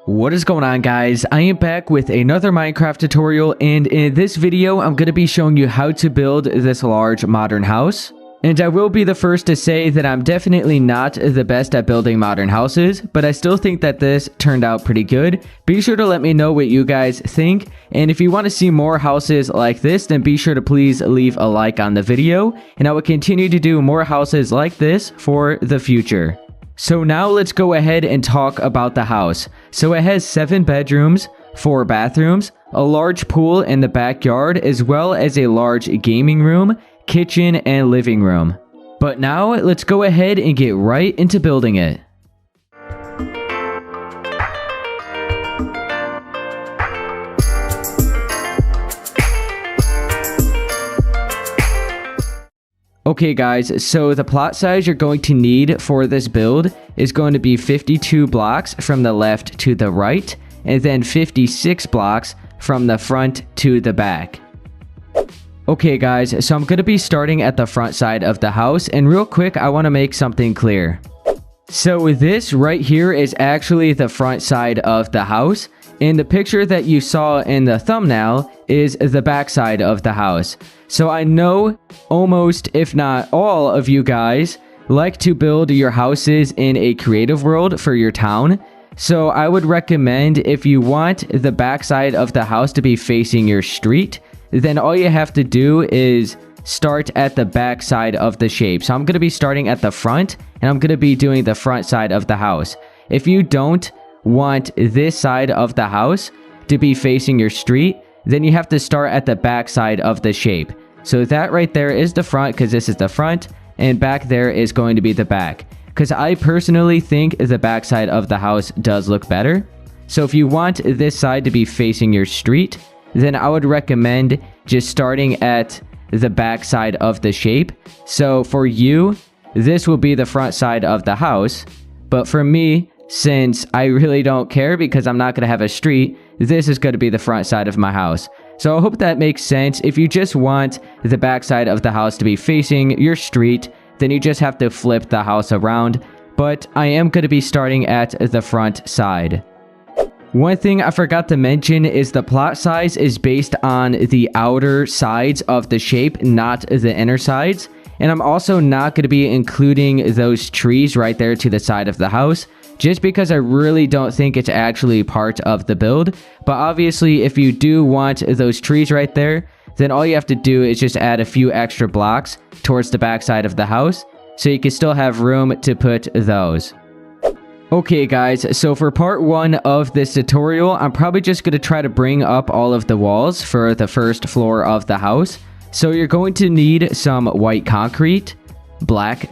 What is going on, guys? I am back with another Minecraft tutorial, and in this video I'm going to be showing you how to build this large modern house. And I will be the first to say that I'm definitely not the best at building modern houses, but I still think that this turned out pretty good. Be sure to let me know what you guys think, and if you want to see more houses like this, then be sure to please leave a like on the video, and I will continue to do more houses like this for the future. So now let's go ahead and talk about the house. So it has 7 bedrooms, 4 bathrooms, a large pool in the backyard, as well as a large gaming room, kitchen, and living room. But now let's go ahead and get right into building it. Okay guys, so the plot size you're going to need for this build is going to be 52 blocks from the left to the right, and then 56 blocks from the front to the back. Okay guys, so I'm going to be starting at the front side of the house, and real quick I want to make something clear. So this right here is actually the front side of the house, and the picture that you saw in the thumbnail is the back side of the house. So I know almost, if not all of you guys, like to build your houses in a creative world for your town. So I would recommend, if you want the back side of the house to be facing your street, then all you have to do is start at the back side of the shape. So I'm going to be starting at the front, and I'm going to be doing the front side of the house. If you don't want this side of the house to be facing your street, then you have to start at the back side of the shape. So that right there is the front, because this is the front, and back there is going to be the back. Because I personally think the back side of the house does look better. So if you want this side to be facing your street, then I would recommend just starting at the back side of the shape. So for you, this will be the front side of the house. But for me, since I really don't care because I'm not going to have a street, this is going to be the front side of my house. So I hope that makes sense. If you just want the back side of the house to be facing your street, then you just have to flip the house around. But I am going to be starting at the front side. One thing I forgot to mention is the plot size is based on the outer sides of the shape, not the inner sides. And I'm also not going to be including those trees right there to the side of the house, just because I really don't think it's actually part of the build. But obviously, if you do want those trees right there, then all you have to do is just add a few extra blocks towards the back side of the house, so you can still have room to put those. Okay guys, so for part 1 of this tutorial, I'm probably just going to try to bring up all of the walls for the first floor of the house. So you're going to need some white concrete, black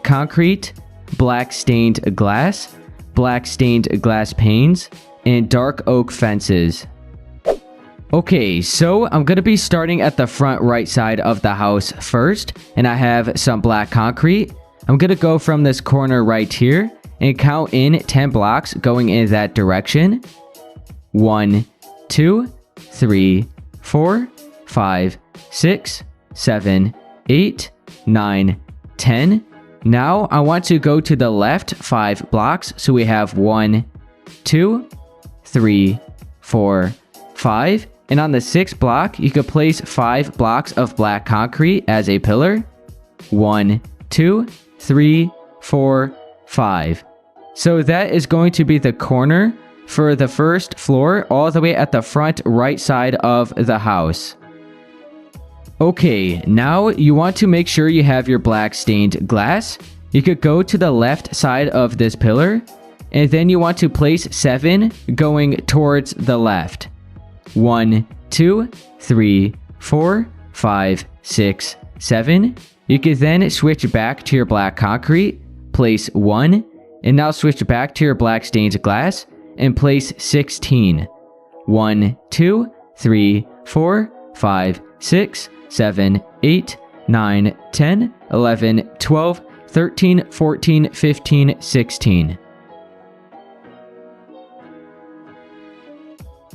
stained glass, black stained glass panes, and dark oak fences. Okay, so I'm going to be starting at the front right side of the house first, and I have some black concrete. I'm going to go from this corner right here and count in 10 blocks going in that direction. 1, 2, 3, 4, 5, 6, 7, 8, 9, 10. Now I want to go to the left 5 blocks. So we have 1, 2, 3, 4, 5. And on the 6th block, you could place 5 blocks of black concrete as a pillar. 1, 2, 3, 4, 5. So that is going to be the corner for the first floor, all the way at the front right side of the house. Okay, now you want to make sure you have your black stained glass. You could go to the left side of this pillar, and then you want to place 7 going towards the left. 1, 2, 3, 4, 5, 6, 7. You can then switch back to your black concrete, place 1, and now switch back to your black stained glass and place 16. 1, 2, 3, 4, 5, 6, 7, 8, 9, 10, 11, 12, 13, 14, 15, 16.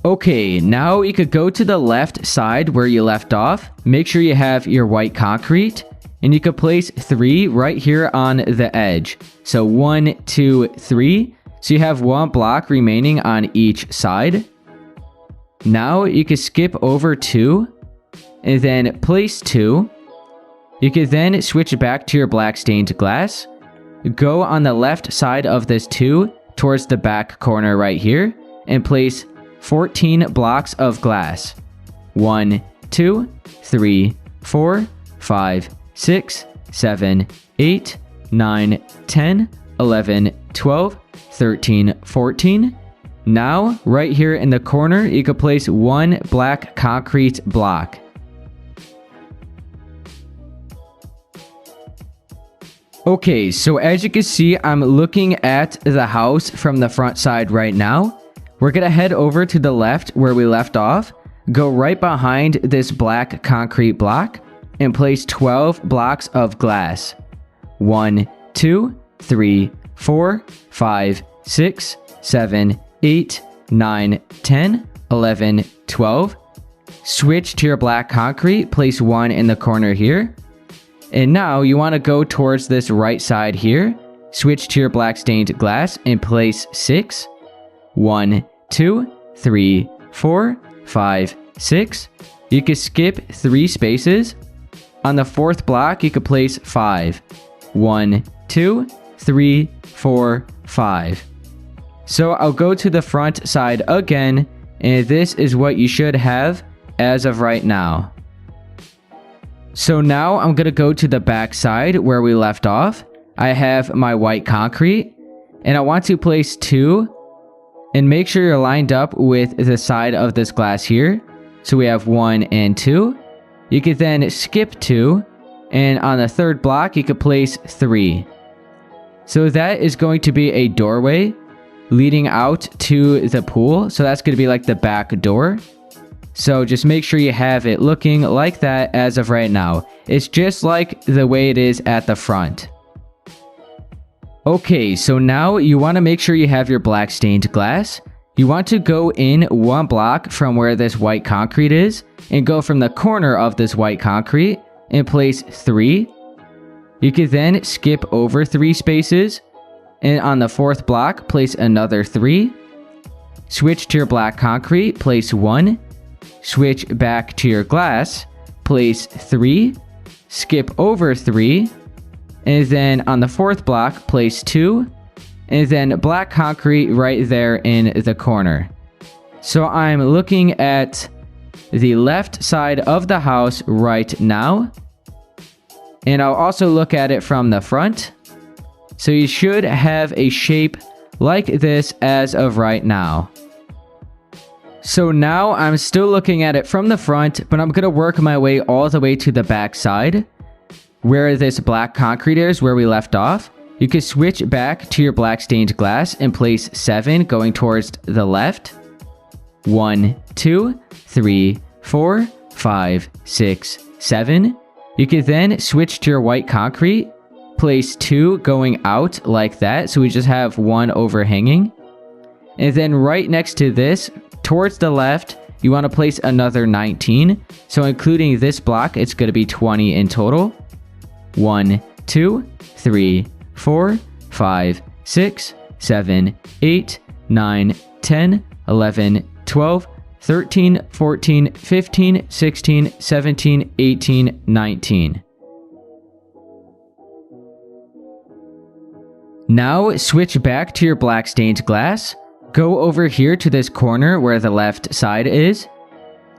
Okay, now you could go to the left side where you left off. Make sure you have your white concrete, and you could place 3 right here on the edge. So 1, 2, 3. So you have 1 block remaining on each side. Now you can skip over 2 and then place 2. You can then switch back to your black stained glass. Go on the left side of this 2 towards the back corner right here and place 14 blocks of glass. 1, 2, 3, 4, 5, 6, 7, 8, 9, 10, 11, 12, 13, 14. Now, right here in the corner, you can place 1 black concrete block. Okay, so as you can see, I'm looking at the house from the front side right now. We're going to head over to the left where we left off, go right behind this black concrete block, and place 12 blocks of glass. 1, 2, 3, 4, 5, 6, 7, 8, 9, 10, 11, 12. Switch to your black concrete, place 1 in the corner here. And now you want to go towards this right side here. Switch to your black stained glass and place 6. 1, 2, 3, 4, 5, 6. You can skip 3 spaces. On the 4th block, you can place 5. 1, 2, 3, 4, 5. So I'll go to the front side again, and this is what you should have as of right now. So now I'm going to go to the back side where we left off. I have my white concrete, and I want to place 2, and make sure you're lined up with the side of this glass here. So we have 1 and 2. You can then skip 2, and on the 3rd block, you could place 3. So that is going to be a doorway leading out to the pool. So that's going to be like the back door. So just make sure you have it looking like that as of right now. It's just like the way it is at the front. Okay, so now you want to make sure you have your black stained glass. You want to go in 1 block from where this white concrete is and go from the corner of this white concrete and place 3. You can then skip over 3 spaces, and on the 4th block, place another 3. Switch to your black concrete, place 1. Switch back to your glass, place 3, skip over 3, and then on the 4th block, place 2, and then black concrete right there in the corner. So I'm looking at the left side of the house right now, and I'll also look at it from the front. So you should have a shape like this as of right now. So now I'm still looking at it from the front, but I'm going to work my way all the way to the back side where this black concrete is, where we left off. You can switch back to your black stained glass and place 7 going towards the left. 1, 2, 3, 4, 5, 6, 7. You can then switch to your white concrete, place 2 going out like that, so we just have 1 overhanging. And then right next to this, towards the left, you want to place another 19. So including this block, it's going to be 20 in total. 1, 2, 3, 4, 5, 6, 7, 8, 9, 10, 11, 12, 13, 14, 15, 16, 17, 18, 19. Now switch back to your black stained glass. Go over here to this corner where the left side is.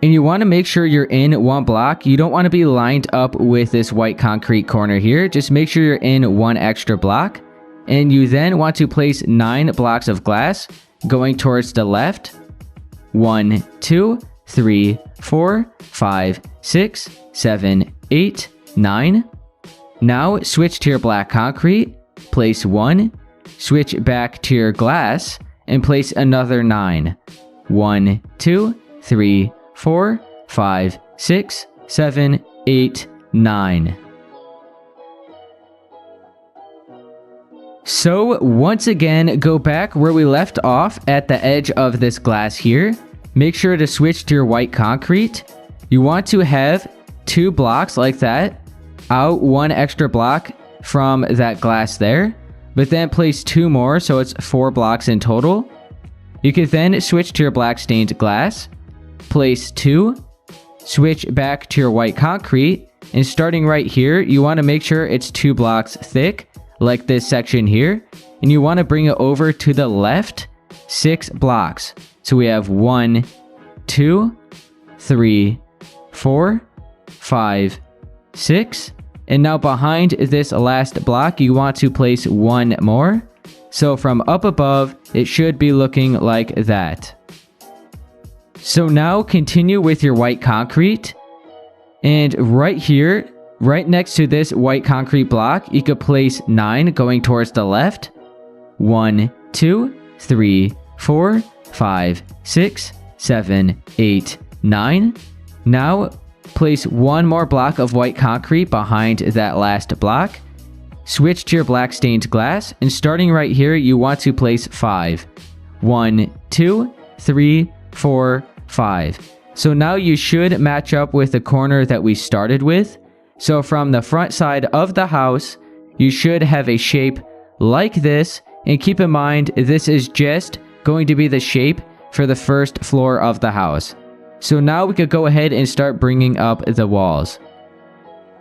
And you want to make sure you're in 1 block. You don't want to be lined up with this white concrete corner here. Just make sure you're in 1 extra block. And you then want to place 9 blocks of glass going towards the left. 1, 2, 3, 4, 5, 6, 7, 8, 9. Now switch to your black concrete. Place 1. Switch back to your glass and place another 9. 1, 2, 3, 4, 5, 6, 7, 8, 9. So once again, go back where we left off at the edge of this glass here. Make sure to switch to your white concrete. You want to have 2 blocks like that, out 1 extra block from that glass there. but then place 2 more, so it's 4 blocks in total. You could then switch to your black stained glass, place 2, switch back to your white concrete, and starting right here, you want to make sure it's 2 blocks thick, like this section here, and you want to bring it over to the left 6 blocks. So we have 1, 2, 3, 4, 5, 6, and now behind this last block, you want to place 1 more. So from up above, it should be looking like that. So now continue with your white concrete, and right here, right next to this white concrete block, you could place 9 going towards the left. 1, 2, 3, 4, 5, 6, 7, 8, 9. Now place 1 more block of white concrete behind that last block. Switch to your black stained glass, and starting right here, you want to place 5. 1, 2, 3, 4, 5. So now you should match up with the corner that we started with. So from the front side of the house, you should have a shape like this, and keep in mind, this is just going to be the shape for the first floor of the house. So now we could go ahead and start bringing up the walls.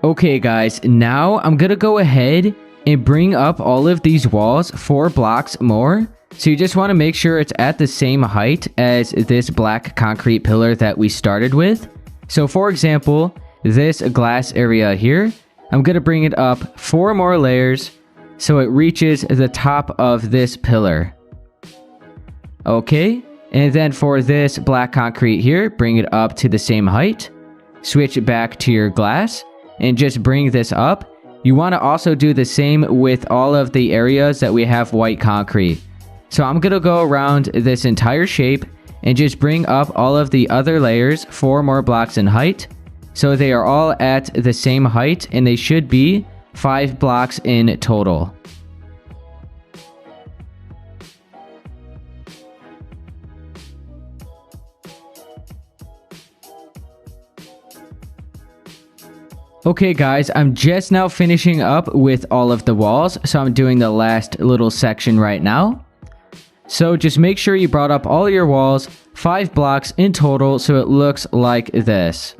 Okay guys, now I'm gonna go ahead and bring up all of these walls 4 blocks more. So you just want to make sure it's at the same height as this black concrete pillar that we started with. So for example, this glass area here, I'm gonna bring it up 4 more layers so it reaches the top of this pillar. Okay, and then for this black concrete here, bring it up to the same height. Switch it back to your glass and just bring this up. You want to also do the same with all of the areas that we have white concrete. So I'm going to go around this entire shape and just bring up all of the other layers 4 more blocks in height. So they are all at the same height, and they should be 5 blocks in total. Okay guys, I'm just now finishing up with all of the walls, so I'm doing the last little section right now. So just make sure you brought up all your walls, 5 blocks in total, so it looks like this.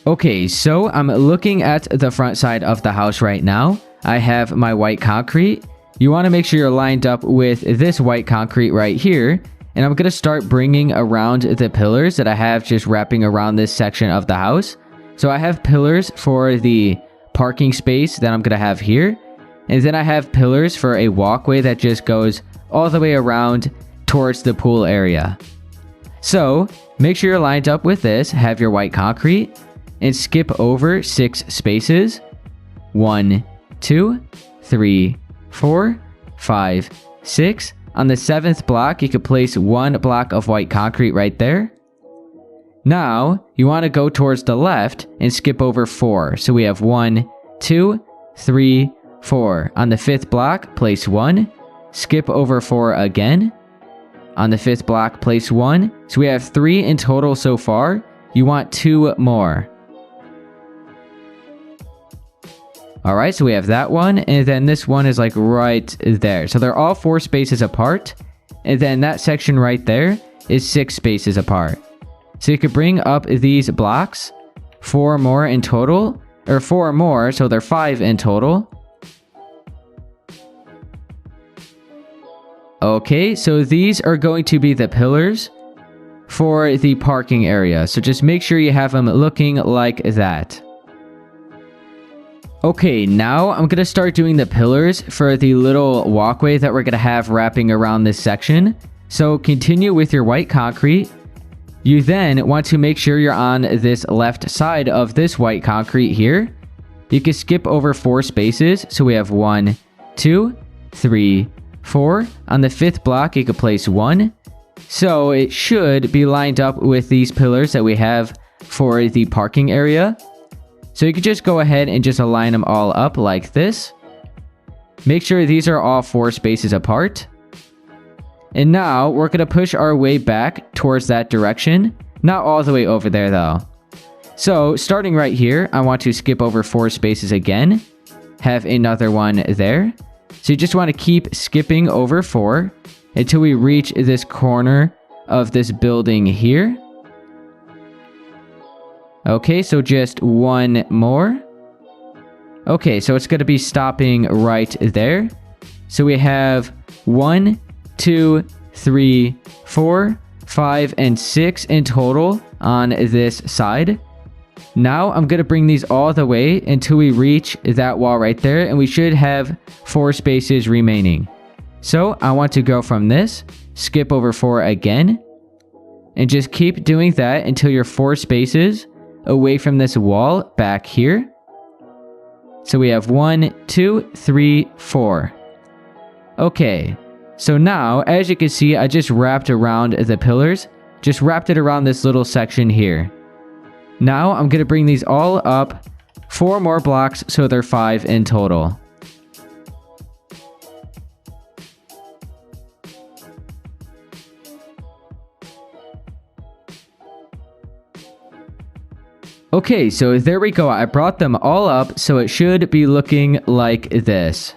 Okay, so I'm looking at the front side of the house right now. I have my white concrete. You want to make sure you're lined up with this white concrete right here. And I'm going to start bringing around the pillars that I have just wrapping around this section of the house. So I have pillars for the parking space that I'm going to have here. And then I have pillars for a walkway that just goes all the way around towards the pool area. So make sure you're lined up with this. Have your white concrete and skip over 6 spaces. 1, 2, 3, 4, 5, 6. On the 7th block, you could place 1 block of white concrete right there. Now, you want to go towards the left and skip over 4. So we have 1, 2, 3, 4. On the 5th block, place 1. Skip over 4 again. On the 5th block, place 1. So we have 3 in total so far. You want 2 more. Alright, so we have that one, and then this one is like right there. So they're all 4 spaces apart, and then that section right there is 6 spaces apart. So you could bring up these blocks, 4 more in total, or 4 more, so they're 5 in total. Okay, so these are going to be the pillars for the parking area. So just make sure you have them looking like that. Okay, now I'm going to start doing the pillars for the little walkway that we're going to have wrapping around this section. So continue with your white concrete. You then want to make sure you're on this left side of this white concrete here. You can skip over 4 spaces. So we have 1, 2, 3, 4. On the 5th block, you could place 1. So it should be lined up with these pillars that we have for the parking area. So you could just go ahead and just align them all up like this. Make sure these are all 4 spaces apart. And now we're going to push our way back towards that direction. Not all the way over there though. So starting right here, I want to skip over 4 spaces again. Have another one there. So you just want to keep skipping over 4 until we reach this corner of this building here. Okay, so just 1 more. Okay, so it's going to be stopping right there. So we have 1, 2, 3, 4, 5, and 6 in total on this side. Now I'm going to bring these all the way until we reach that wall right there, and we should have 4 spaces remaining. So I want to go from this, skip over 4 again, and just keep doing that until you're 4 spaces away from this wall back here. So we have 1, 2, 3, 4. Okay, so now, as you can see, I just wrapped around the pillars. Just wrapped it around this little section here. Now, I'm going to bring these all up 4 more blocks, so they're 5 in total. Okay, so there we go. I brought them all up, so it should be looking like this.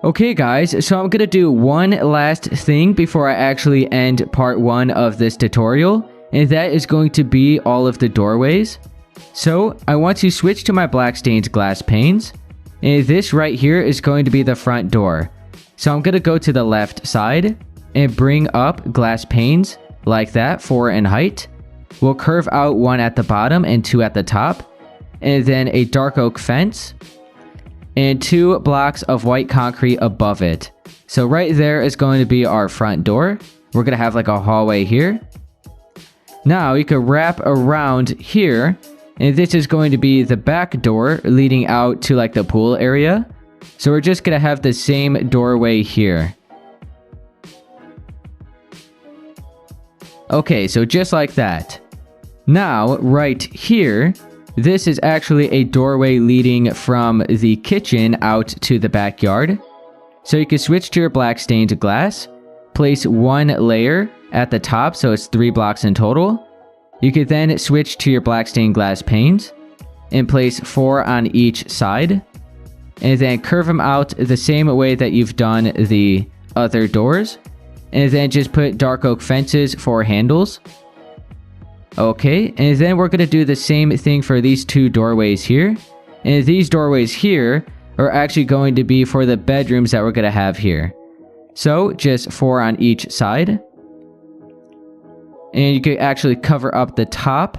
Okay guys, so I'm gonna do one last thing before I actually end part 1 of this tutorial, and that is going to be all of the doorways. So I want to switch to my black stained glass panes, and this right here is going to be the front door. So I'm gonna go to the left side and bring up glass panes like that, 4 in height. We'll curve out 1 at the bottom and 2 at the top, and then a dark oak fence and 2 blocks of white concrete above it. So right there is going to be our front door. We're going to have like a hallway here. Now you can wrap around here, and this is going to be the back door leading out to like the pool area. So we're just going to have the same doorway here. Okay, so just like that. Now, right here, this is actually a doorway leading from the kitchen out to the backyard. So you can switch to your black stained glass, place 1 layer at the top, so it's 3 blocks in total. You could then switch to your black stained glass panes and place 4 on each side, and then curve them out the same way that you've done the other doors, and then just put dark oak fences for handles. Okay, and then we're going to do the same thing for these 2 doorways here. And these doorways here are actually going to be for the bedrooms that we're going to have here. So just 4 on each side. And you could actually cover up the top,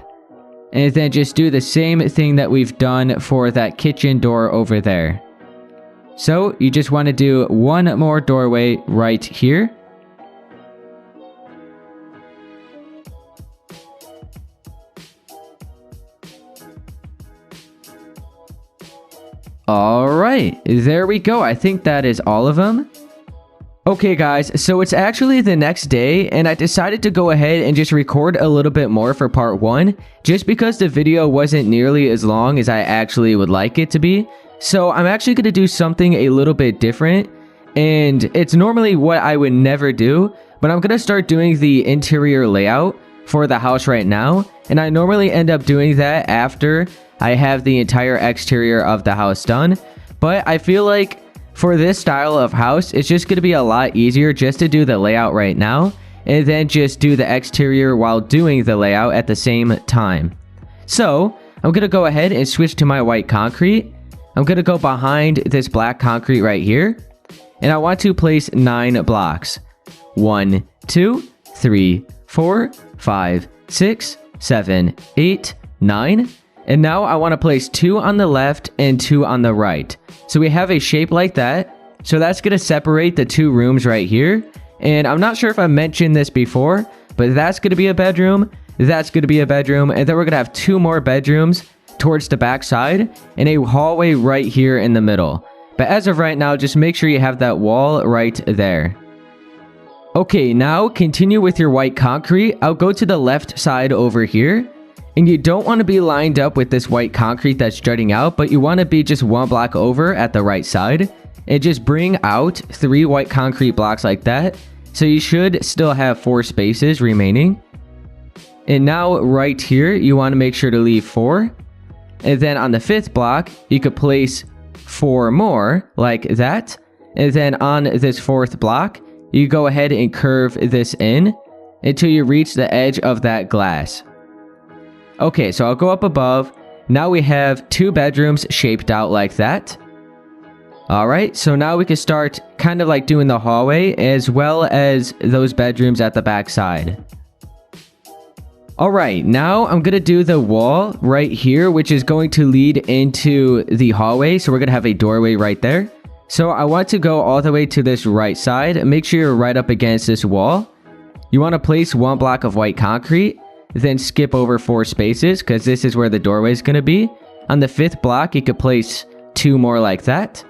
and then just do the same thing that we've done for that kitchen door over there. So you just want to do 1 more doorway right here. Alright, there we go. I think that is all of them. Okay guys, so it's actually the next day, and I decided to go ahead and just record a little bit more for part 1, just because the video wasn't nearly as long as I actually would like it to be. So I'm actually going to do something a little bit different, and it's normally what I would never do, but I'm going to start doing the interior layout for the house right now, and I normally end up doing that after I have the entire exterior of the house done. But I feel like for this style of house, it's just going to be a lot easier just to do the layout right now, and then just do the exterior while doing the layout at the same time. So I'm going to go ahead and switch to my white concrete. I'm going to go behind this black concrete right here, and I want to place 9 blocks. 1, 2, 3, 4, 5, 6, 7, 8, 9. And now I want to place 2 on the left and 2 on the right. So we have a shape like that. So that's going to separate the 2 rooms right here. And I'm not sure if I mentioned this before, but that's going to be a bedroom. That's going to be a bedroom. And then we're going to have 2 more bedrooms towards the back side and a hallway right here in the middle. But as of right now, just make sure you have that wall right there. Okay, now continue with your white concrete. I'll go to the left side over here. And you don't want to be lined up with this white concrete that's jutting out, but you want to be just 1 block over at the right side. And just bring out 3 white concrete blocks like that. So you should still have 4 spaces remaining. And now right here, you want to make sure to leave 4. And then on the 5th block, you could place 4 more like that. And then on this 4th block, you go ahead and curve this in until you reach the edge of that glass. Okay, so I'll go up above. Now we have 2 bedrooms shaped out like that. Alright, so now we can start kind of like doing the hallway as well as those bedrooms at the back side. Alright, now I'm going to do the wall right here, which is going to lead into the hallway. So we're going to have a doorway right there. So I want to go all the way to this right side. Make sure you're right up against this wall. You want to place 1 block of white concrete, then skip over 4 spaces because this is where the doorway is going to be. On the 5th block, you could place 2 more like that.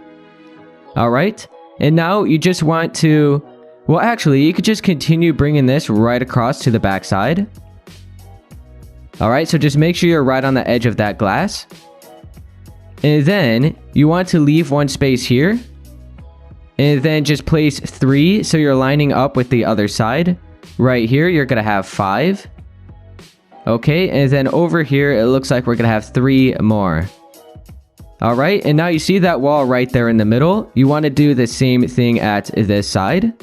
Alright, and now you just want to, well actually, you could just continue bringing this right across to the back side. Alright, so just make sure you're right on the edge of that glass. And then you want to leave 1 space here. And then just place 3 so you're lining up with the other side. Right here, you're going to have 5. Okay, and then over here, it looks like we're going to have 3 more. Alright, and now you see that wall right there in the middle. You want to do the same thing at this side.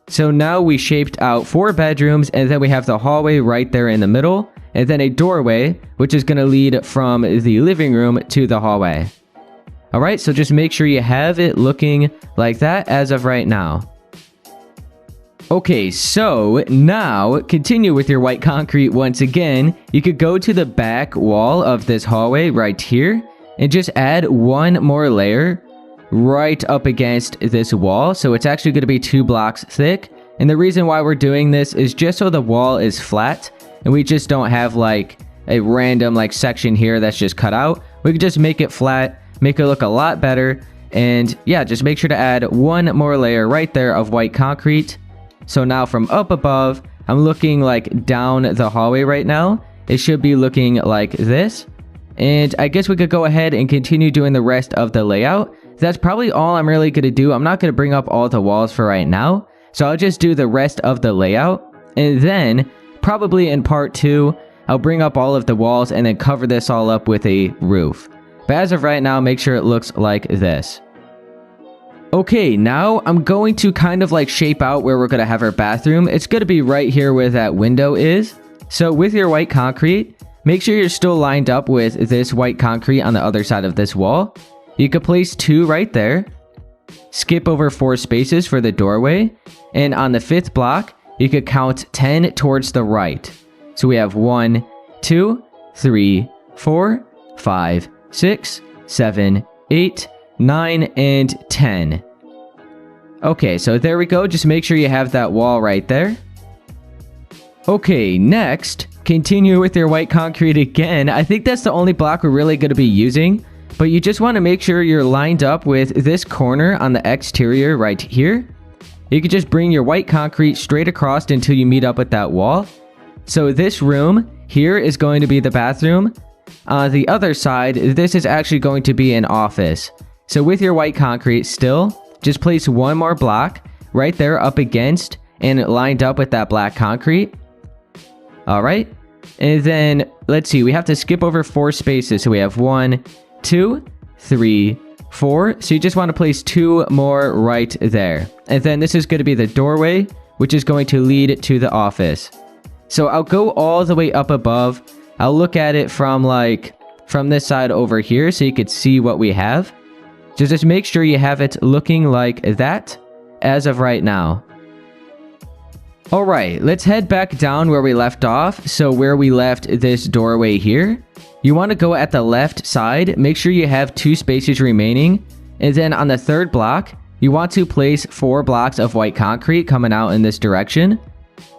So now we shaped out 4 bedrooms, and then we have the hallway right there in the middle, and then a doorway, which is going to lead from the living room to the hallway. Alright, so just make sure you have it looking like that as of right now. Okay, so now continue with your white concrete once again. You could go to the back wall of this hallway right here, and just add 1 more layer right up against this wall. So it's actually going to be 2 blocks thick. And the reason why we're doing this is just so the wall is flat and we just don't have like a random like section here that's just cut out. We can just make it flat, make it look a lot better. And yeah, just make sure to add 1 more layer right there of white concrete. So now from up above, I'm looking like down the hallway right now. It should be looking like this. And I guess we could go ahead and continue doing the rest of the layout. That's probably all I'm really going to do. I'm not going to bring up all the walls for right now. So I'll just do the rest of the layout. And then, probably in part 2, I'll bring up all of the walls and then cover this all up with a roof. But as of right now, make sure it looks like this. Okay, now I'm going to kind of like shape out where we're going to have our bathroom. It's going to be right here where that window is. So with your white concrete, make sure you're still lined up with this white concrete on the other side of this wall. You could place 2 right there. Skip over 4 spaces for the doorway. And on the 5th block, you could count 10 towards the right. So we have 1, 2, 3, 4, 5, 6, 7, 8, 9, and 10. Okay, so there we go. Just make sure you have that wall right there. Okay, next, continue with your white concrete again. I think that's the only block we're really going to be using. But you just want to make sure you're lined up with this corner on the exterior right here. You can just bring your white concrete straight across until you meet up with that wall. So this room here is going to be the bathroom. On the other side, this is actually going to be an office. So with your white concrete still, just place 1 more block right there up against and lined up with that black concrete. Alright, and then let's see, we have to skip over 4 spaces. So we have 1, 2, 3, 4. So you just want to place 2 more right there. And then this is going to be the doorway, which is going to lead to the office. So I'll go all the way up above. I'll look at it from this side over here so you could see what we have. So just make sure you have it looking like that as of right now. Alright, let's head back down where we left off. So where we left this doorway here, you want to go at the left side. Make sure you have 2 spaces remaining. And then on the 3rd block, you want to place 4 blocks of white concrete coming out in this direction.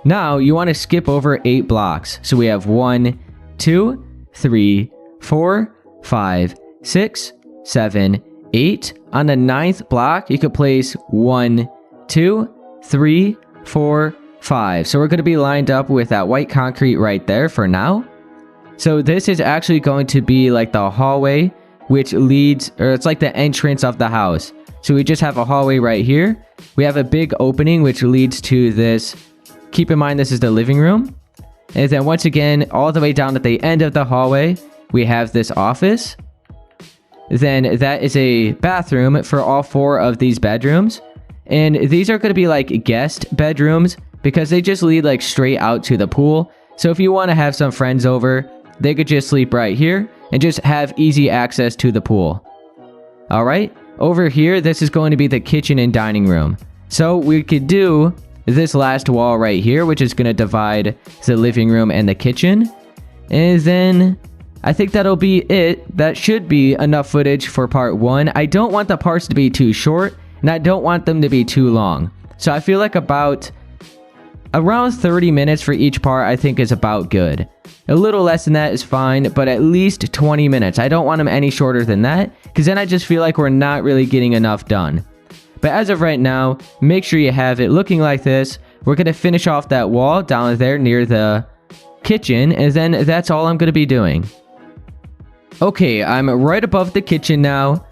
Now, you want to skip over 8 blocks. So we have 1, 2, 3, 4, 5, 6, 7, 8. On the 9th block, you could place 1, 2, 3, 4, 5. So we're going to be lined up with that white concrete right there for now. So this is actually going to be like the hallway, which leads, or it's like the entrance of the house. So we just have a hallway right here. We have a big opening, which leads to this. Keep in mind, this is the living room. And then once again, all the way down at the end of the hallway, we have this office. then that is a bathroom for all 4 of these bedrooms. And these are going to be like guest bedrooms because they just lead like straight out to the pool. So if you want to have some friends over, they could just sleep right here and just have easy access to the pool. Alright, over here, this is going to be the kitchen and dining room. So we could do this last wall right here, which is going to divide the living room and the kitchen. And then I think that'll be it. That should be enough footage for part 1. I don't want the parts to be too short, and I don't want them to be too long. So I feel like around 30 minutes for each part I think is about good. A little less than that is fine, but at least 20 minutes. I don't want them any shorter than that, because then I just feel like we're not really getting enough done. But as of right now, make sure you have it looking like this. We're going to finish off that wall down there near the kitchen, and then that's all I'm going to be doing. Okay, I'm right above the kitchen now,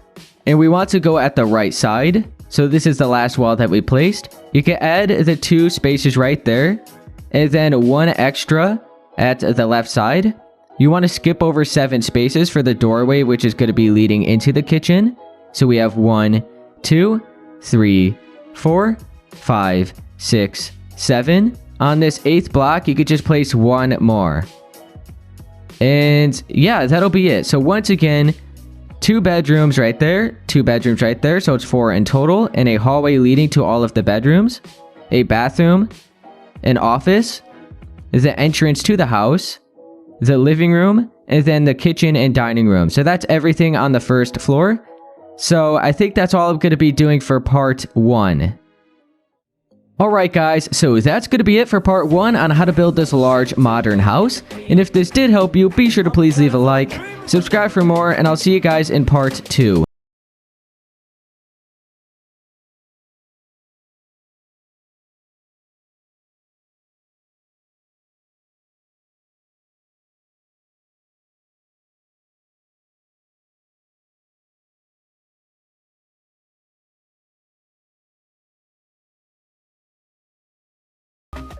and we want to go at the right side. So this is the last wall that we placed. You can add the 2 spaces right there, and then 1 extra at the left side. You want to skip over 7 spaces for the doorway, which is going to be leading into the kitchen. So we have 1, 2, 3, 4, 5, 6, 7. On this 8th block, you could just place 1 more. And yeah, that'll be it. So once again, 2 bedrooms right there, 2 bedrooms right there, so it's 4 in total, and a hallway leading to all of the bedrooms, a bathroom, an office, the entrance to the house, the living room, and then the kitchen and dining room. So that's everything on the first floor. So I think that's all I'm going to be doing for part 1. Alright guys, so that's going to be it for part 1 on how to build this large modern house. And if this did help you, be sure to please leave a like, subscribe for more, and I'll see you guys in part 2.